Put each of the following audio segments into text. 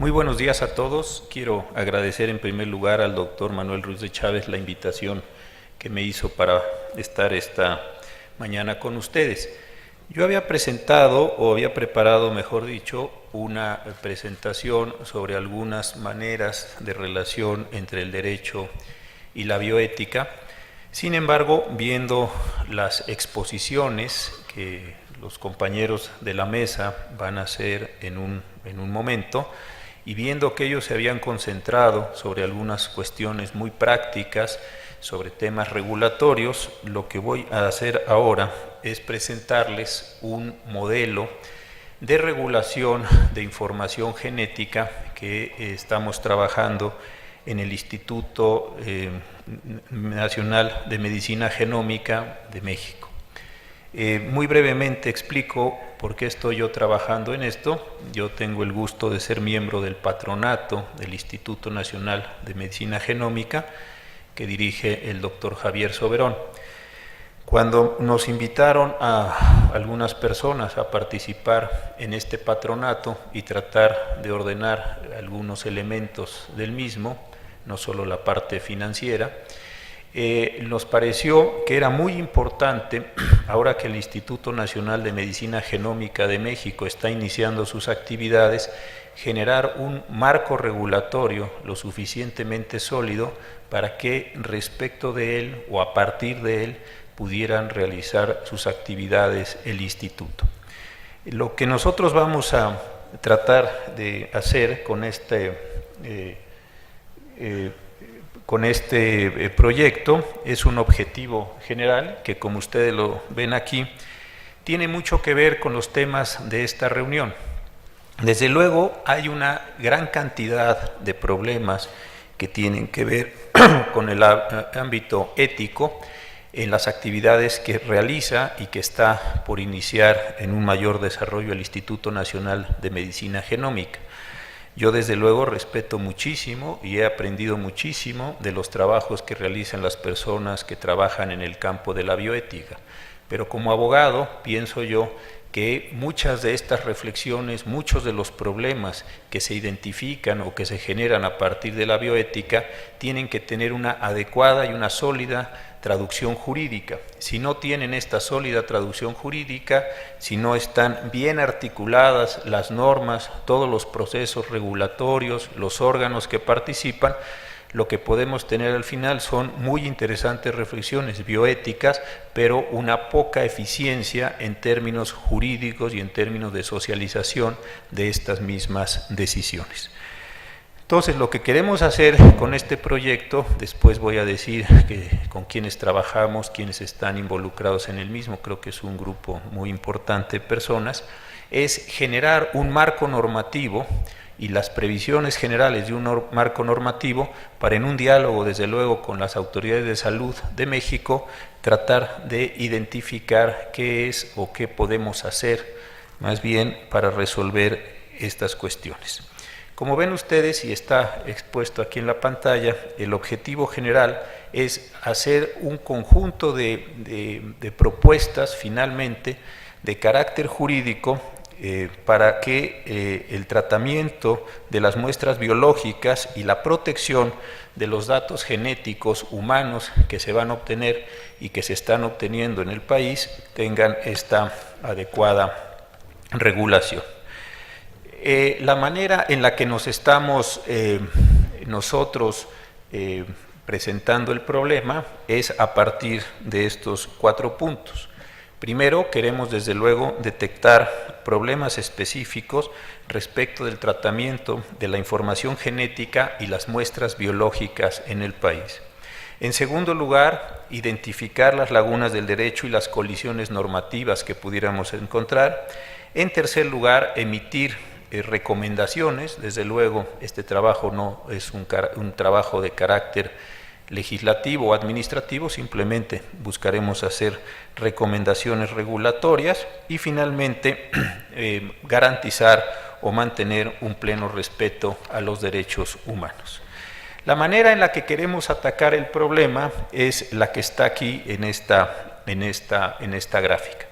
Muy buenos días a todos. Quiero agradecer en primer lugar al doctor Manuel Ruiz de Chávez la invitación que me hizo para estar esta mañana con ustedes. Yo había presentado, o había preparado, mejor dicho, una presentación sobre algunas maneras de relación entre el derecho y la bioética. Sin embargo, viendo las exposiciones que los compañeros de la mesa van a hacer en un momento, y viendo que ellos se habían concentrado sobre algunas cuestiones muy prácticas, sobre temas regulatorios, lo que voy a hacer ahora es presentarles un modelo de regulación de información genética que estamos trabajando en el Instituto Nacional de Medicina Genómica de México. Muy brevemente explico por qué estoy yo trabajando en esto. Yo tengo el gusto de ser miembro del patronato del Instituto Nacional de Medicina Genómica que dirige el doctor Javier Soberón. Cuando nos invitaron a algunas personas a participar en este patronato y tratar de ordenar algunos elementos del mismo, no solo la parte financiera, nos pareció que era muy importante, ahora que el Instituto Nacional de Medicina Genómica de México está iniciando sus actividades, generar un marco regulatorio lo suficientemente sólido para que respecto de él o a partir de él pudieran realizar sus actividades el instituto. Lo que nosotros vamos a tratar de hacer con este proyecto es un objetivo general que, como ustedes lo ven aquí, tiene mucho que ver con los temas de esta reunión. Desde luego hay una gran cantidad de problemas que tienen que ver con el ámbito ético en las actividades que realiza y que está por iniciar en un mayor desarrollo el Instituto Nacional de Medicina Genómica. Yo desde luego respeto muchísimo y he aprendido muchísimo de los trabajos que realizan las personas que trabajan en el campo de la bioética, pero como abogado pienso yo que muchas de estas reflexiones, muchos de los problemas que se identifican o que se generan a partir de la bioética tienen que tener una adecuada y una sólida traducción jurídica. Si no tienen esta sólida traducción jurídica, si no están bien articuladas las normas, todos los procesos regulatorios, los órganos que participan, lo que podemos tener al final son muy interesantes reflexiones bioéticas, pero una poca eficiencia en términos jurídicos y en términos de socialización de estas mismas decisiones. Entonces, lo que queremos hacer con este proyecto, después voy a decir con quiénes trabajamos, quiénes están involucrados en el mismo, creo que es un grupo muy importante de personas, es generar un marco normativo y las previsiones generales de un marco normativo para, en un diálogo desde luego con las autoridades de salud de México, tratar de identificar qué es o qué podemos hacer más bien para resolver estas cuestiones. Como ven ustedes, y está expuesto aquí en la pantalla, el objetivo general es hacer un conjunto de propuestas finalmente de carácter jurídico para que el tratamiento de las muestras biológicas y la protección de los datos genéticos humanos que se van a obtener y que se están obteniendo en el país tengan esta adecuada regulación. La manera en la que nos estamos nosotros presentando el problema es a partir de estos 4 puntos. Primero, queremos desde luego detectar problemas específicos respecto del tratamiento de la información genética y las muestras biológicas en el país. En segundo lugar, identificar las lagunas del derecho y las colisiones normativas que pudiéramos encontrar. En tercer lugar, emitir recomendaciones. Desde luego, este trabajo no es un trabajo de carácter legislativo o administrativo, simplemente buscaremos hacer recomendaciones regulatorias y finalmente garantizar o mantener un pleno respeto a los derechos humanos. La manera en la que queremos atacar el problema es la que está aquí en esta gráfica.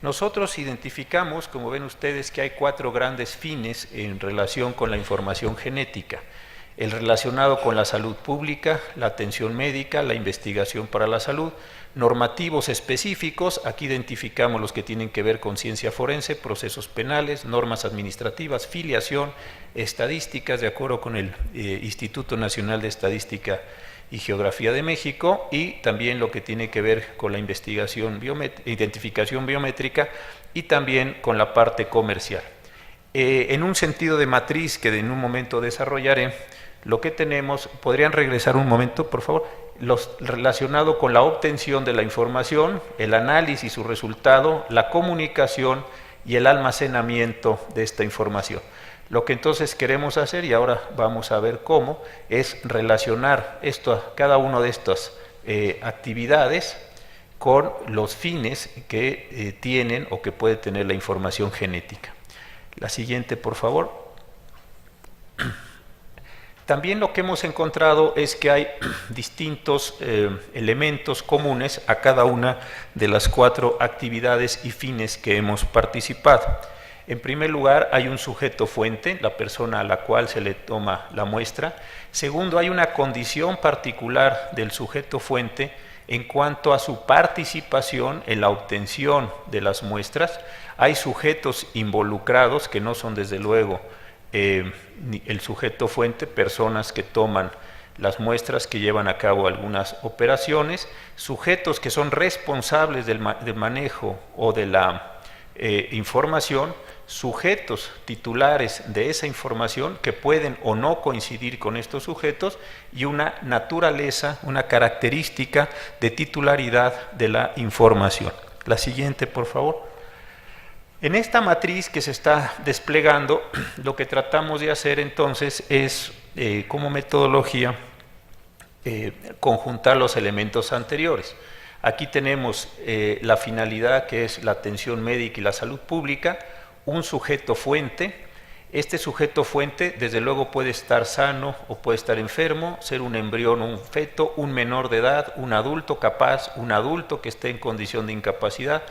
Nosotros identificamos, como ven ustedes, que hay 4 grandes fines en relación con la información genética. El relacionado con la salud pública, la atención médica, la investigación para la salud, normativos específicos, aquí identificamos los que tienen que ver con ciencia forense, procesos penales, normas administrativas, filiación, estadísticas, de acuerdo con el Instituto Nacional de Estadística y Geografía de México, y también lo que tiene que ver con la identificación biométrica y también con la parte comercial. En un sentido de matriz que en un momento desarrollaré, lo que tenemos, podrían regresar un momento, por favor, relacionado con la obtención de la información, el análisis y su resultado, la comunicación y el almacenamiento de esta información. Lo que entonces queremos hacer, y ahora vamos a ver cómo, es relacionar cada una de estas actividades con los fines que tienen o que puede tener la información genética. La siguiente, por favor. También lo que hemos encontrado es que hay distintos elementos comunes a cada una de las 4 actividades y fines que hemos participado. En primer lugar, hay un sujeto fuente, la persona a la cual se le toma la muestra. Segundo, hay una condición particular del sujeto fuente en cuanto a su participación en la obtención de las muestras. Hay sujetos involucrados que no son desde luego el sujeto fuente, personas que toman las muestras, que llevan a cabo algunas operaciones, sujetos que son responsables del manejo o de la información, sujetos titulares de esa información que pueden o no coincidir con estos sujetos, y una naturaleza, una característica de titularidad de la información. La siguiente, por favor. En esta matriz que se está desplegando, lo que tratamos de hacer entonces es, como metodología, conjuntar los elementos anteriores. Aquí tenemos la finalidad, que es la atención médica y la salud pública, un sujeto fuente. Este sujeto fuente, desde luego, puede estar sano o puede estar enfermo, ser un embrión o un feto, un menor de edad, un adulto capaz, un adulto que esté en condición de incapacidad,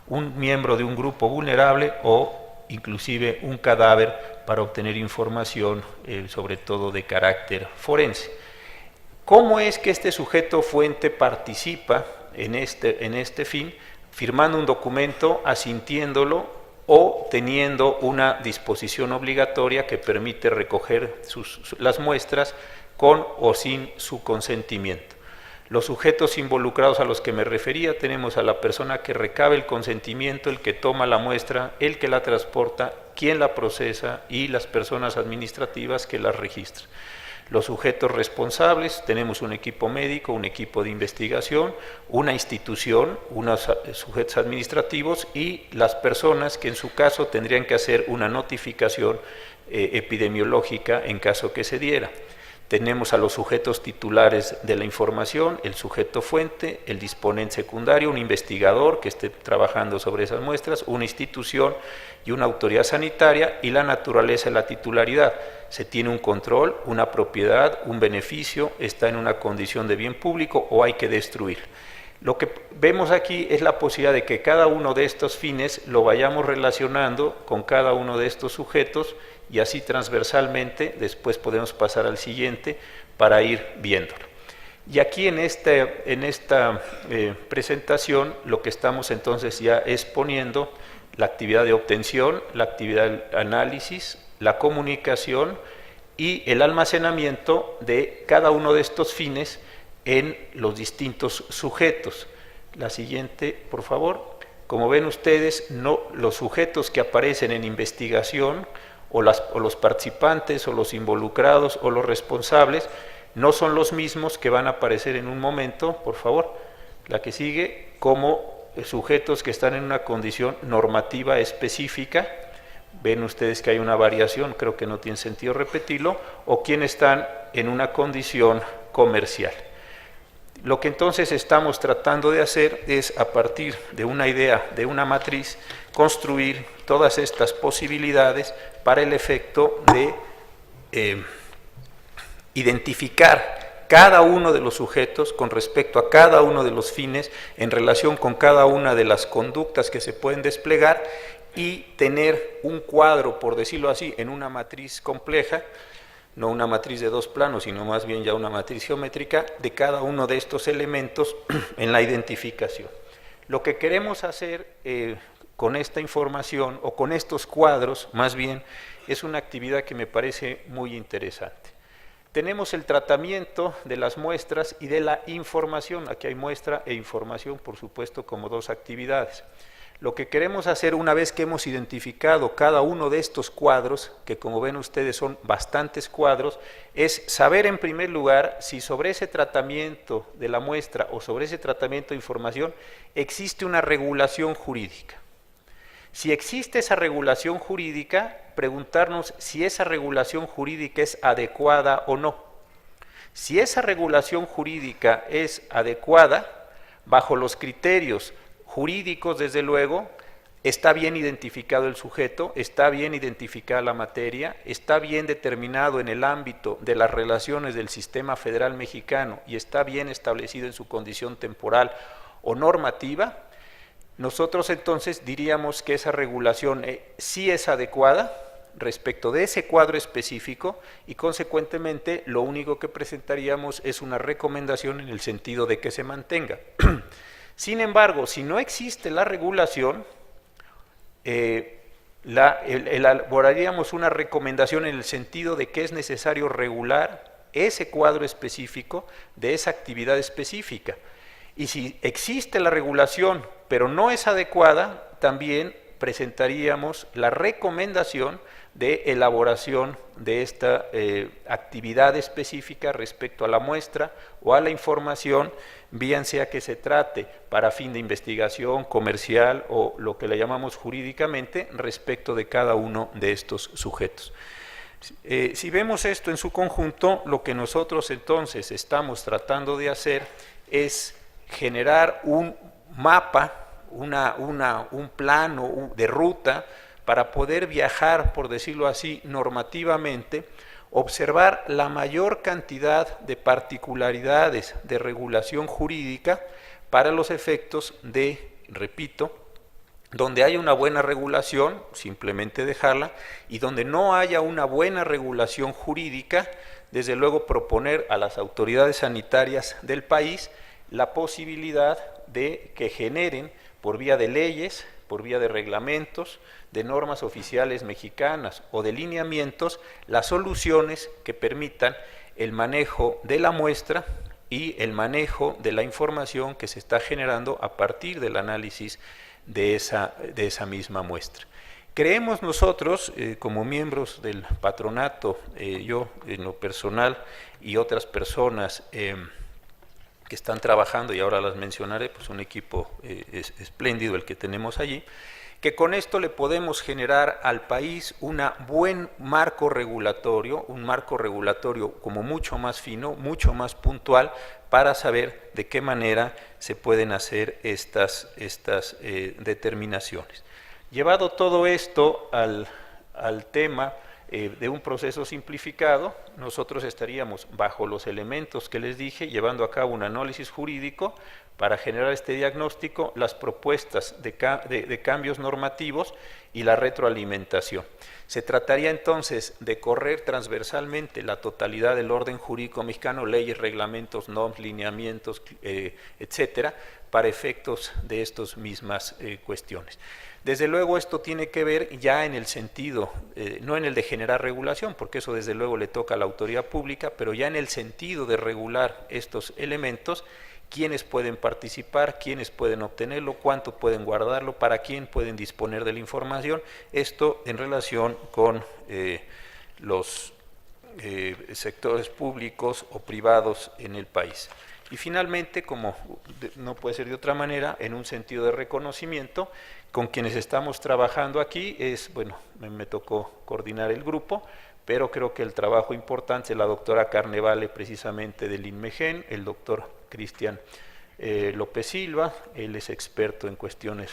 un miembro de un grupo vulnerable o inclusive un cadáver para obtener información, sobre todo de carácter forense. ¿Cómo es que este sujeto fuente participa en este fin? Firmando un documento, asintiéndolo o teniendo una disposición obligatoria que permite recoger las muestras con o sin su consentimiento. Los sujetos involucrados a los que me refería, tenemos a la persona que recabe el consentimiento, el que toma la muestra, el que la transporta, quien la procesa y las personas administrativas que las registran. Los sujetos responsables, tenemos un equipo médico, un equipo de investigación, una institución, unos sujetos administrativos y las personas que en su caso tendrían que hacer una notificación epidemiológica en caso que se diera. Tenemos a los sujetos titulares de la información, el sujeto fuente, el disponente secundario, un investigador que esté trabajando sobre esas muestras, una institución y una autoridad sanitaria, y la naturaleza de la titularidad. Se tiene un control, una propiedad, un beneficio, está en una condición de bien público o hay que destruir. Lo que vemos aquí es la posibilidad de que cada uno de estos fines lo vayamos relacionando con cada uno de estos sujetos, y así transversalmente. Después podemos pasar al siguiente para ir viéndolo. Y aquí en esta presentación lo que estamos entonces ya exponiendo, la actividad de obtención, la actividad de análisis, la comunicación y el almacenamiento de cada uno de estos fines en los distintos sujetos. La siguiente, por favor. Como ven ustedes, los sujetos que aparecen en investigación o los participantes o los involucrados o los responsables no son los mismos que van a aparecer en un momento, por favor, la que sigue, como sujetos que están en una condición normativa específica. Ven ustedes que hay una variación, creo que no tiene sentido repetirlo, o quienes están en una condición comercial. Lo que entonces estamos tratando de hacer es, a partir de una idea, de una matriz, construir todas estas posibilidades para el efecto de identificar cada uno de los sujetos con respecto a cada uno de los fines en relación con cada una de las conductas que se pueden desplegar y tener un cuadro, por decirlo así, en una matriz compleja, no una matriz de dos planos, sino más bien ya una matriz geométrica de cada uno de estos elementos en la identificación. Lo que queremos hacer con esta información o con estos cuadros, más bien, es una actividad que me parece muy interesante. Tenemos el tratamiento de las muestras y de la información. Aquí hay muestra e información, por supuesto, como dos actividades. Lo que queremos hacer una vez que hemos identificado cada uno de estos cuadros, que como ven ustedes son bastantes cuadros, es saber en primer lugar si sobre ese tratamiento de la muestra o sobre ese tratamiento de información existe una regulación jurídica. Si existe esa regulación jurídica, preguntarnos si esa regulación jurídica es adecuada o no. Si esa regulación jurídica es adecuada, bajo los criterios jurídicos, desde luego, está bien identificado el sujeto, está bien identificada la materia, está bien determinado en el ámbito de las relaciones del sistema federal mexicano y está bien establecido en su condición temporal o normativa, nosotros entonces diríamos que esa regulación sí es adecuada respecto de ese cuadro específico y consecuentemente lo único que presentaríamos es una recomendación en el sentido de que se mantenga. Sin embargo, si no existe la regulación, elaboraríamos una recomendación en el sentido de que es necesario regular ese cuadro específico de esa actividad específica. Y si existe la regulación, pero no es adecuada, también presentaríamos la recomendación de elaboración de esta actividad específica respecto a la muestra o a la información, bien sea que se trate para fin de investigación, comercial o lo que le llamamos jurídicamente respecto de cada uno de estos sujetos. Si vemos esto en su conjunto, lo que nosotros entonces estamos tratando de hacer es generar un mapa, un plano de ruta para poder viajar, por decirlo así, normativamente, observar la mayor cantidad de particularidades de regulación jurídica para los efectos de, repito, donde haya una buena regulación, simplemente dejarla, y donde no haya una buena regulación jurídica, desde luego proponer a las autoridades sanitarias del país la posibilidad de que generen por vía de leyes, por vía de reglamentos, de normas oficiales mexicanas o de lineamientos, las soluciones que permitan el manejo de la muestra y el manejo de la información que se está generando a partir del análisis de esa misma muestra. Creemos nosotros, como miembros del patronato, yo en lo personal y otras personas que están trabajando, y ahora las mencionaré, pues un equipo espléndido el que tenemos allí, que con esto le podemos generar al país un buen marco regulatorio, un marco regulatorio como mucho más fino, mucho más puntual, para saber de qué manera se pueden hacer estas determinaciones. Llevado todo esto al tema de un proceso simplificado, nosotros estaríamos bajo los elementos que les dije, llevando a cabo un análisis jurídico para generar este diagnóstico, las propuestas de cambios normativos y la retroalimentación. Se trataría entonces de correr transversalmente la totalidad del orden jurídico mexicano, leyes, reglamentos, normas, lineamientos, etcétera, para efectos de estas mismas cuestiones. Desde luego esto tiene que ver ya en el sentido, no en el de generar regulación, porque eso desde luego le toca a la autoridad pública, pero ya en el sentido de regular estos elementos, quiénes pueden participar, quiénes pueden obtenerlo, cuánto pueden guardarlo, para quién pueden disponer de la información, esto en relación con los sectores públicos o privados en el país. Y finalmente, como no puede ser de otra manera, en un sentido de reconocimiento, con quienes estamos trabajando aquí bueno, me tocó coordinar el grupo, pero creo que el trabajo importante es la doctora Carnevale, precisamente del INMEGEN, el doctor Cristian López Silva, él es experto en cuestiones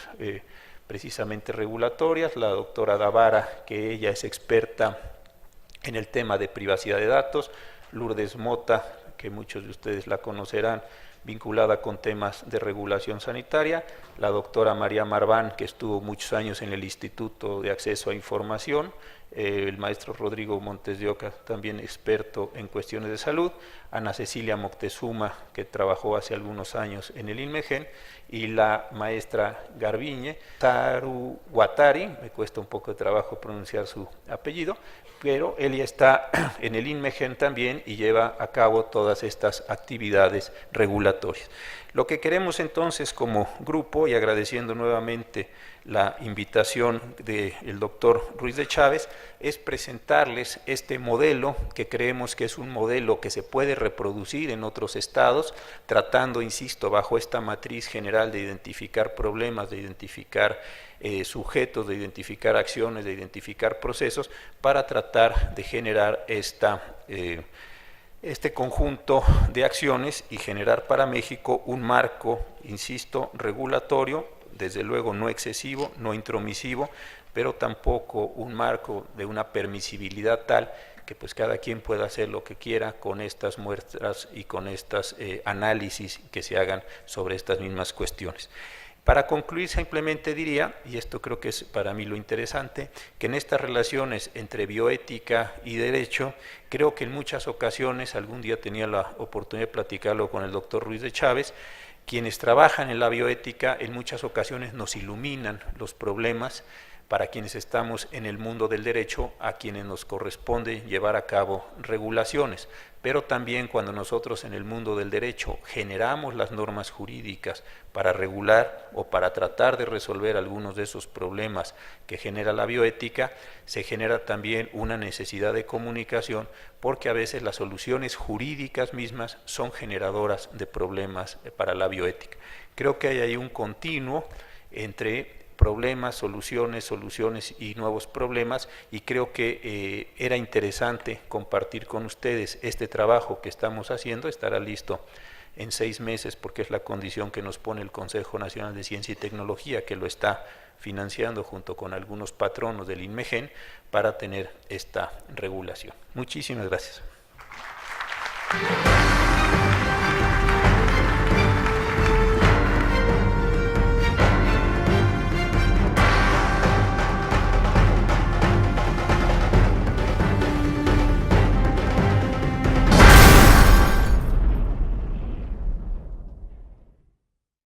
precisamente regulatorias, la doctora Davara, que ella es experta en el tema de privacidad de datos, Lourdes Mota, que muchos de ustedes la conocerán, vinculada con temas de regulación sanitaria, la doctora María Marván, que estuvo muchos años en el Instituto de Acceso a Información, el maestro Rodrigo Montes de Oca, también experto en cuestiones de salud, Ana Cecilia Moctezuma, que trabajó hace algunos años en el INMEGEN, y la maestra Garbiñe, Taru Watari, me cuesta un poco de trabajo pronunciar su apellido, pero ella está en el INMEGEN también y lleva a cabo todas estas actividades regulatorias. Lo que queremos entonces como grupo, y agradeciendo nuevamente la invitación del doctor Ruiz de Chávez, es presentarles este modelo que creemos que es un modelo que se puede reproducir en otros estados, tratando, insisto, bajo esta matriz general de identificar problemas, de identificar sujetos, de identificar acciones, de identificar procesos, para tratar de generar este conjunto de acciones y generar para México un marco, insisto, regulatorio, desde luego no excesivo, no intromisivo, pero tampoco un marco de una permisibilidad tal que pues cada quien pueda hacer lo que quiera con estas muestras y con estos análisis que se hagan sobre estas mismas cuestiones. Para concluir, simplemente diría, y esto creo que es para mí lo interesante, que en estas relaciones entre bioética y derecho, creo que en muchas ocasiones, algún día tenía la oportunidad de platicarlo con el doctor Ruiz de Chávez, quienes trabajan en la bioética en muchas ocasiones nos iluminan los problemas para quienes estamos en el mundo del derecho, a quienes nos corresponde llevar a cabo regulaciones, pero también cuando nosotros en el mundo del derecho generamos las normas jurídicas para regular o para tratar de resolver algunos de esos problemas que genera la bioética, se genera también una necesidad de comunicación, porque a veces las soluciones jurídicas mismas son generadoras de problemas para la bioética. Creo que hay ahí un continuo entre problemas, soluciones y nuevos problemas, y creo que era interesante compartir con ustedes este trabajo que estamos haciendo. Estará listo en 6 meses porque es la condición que nos pone el Consejo Nacional de Ciencia y Tecnología, que lo está financiando junto con algunos patronos del INMEGEN para tener esta regulación. Muchísimas gracias.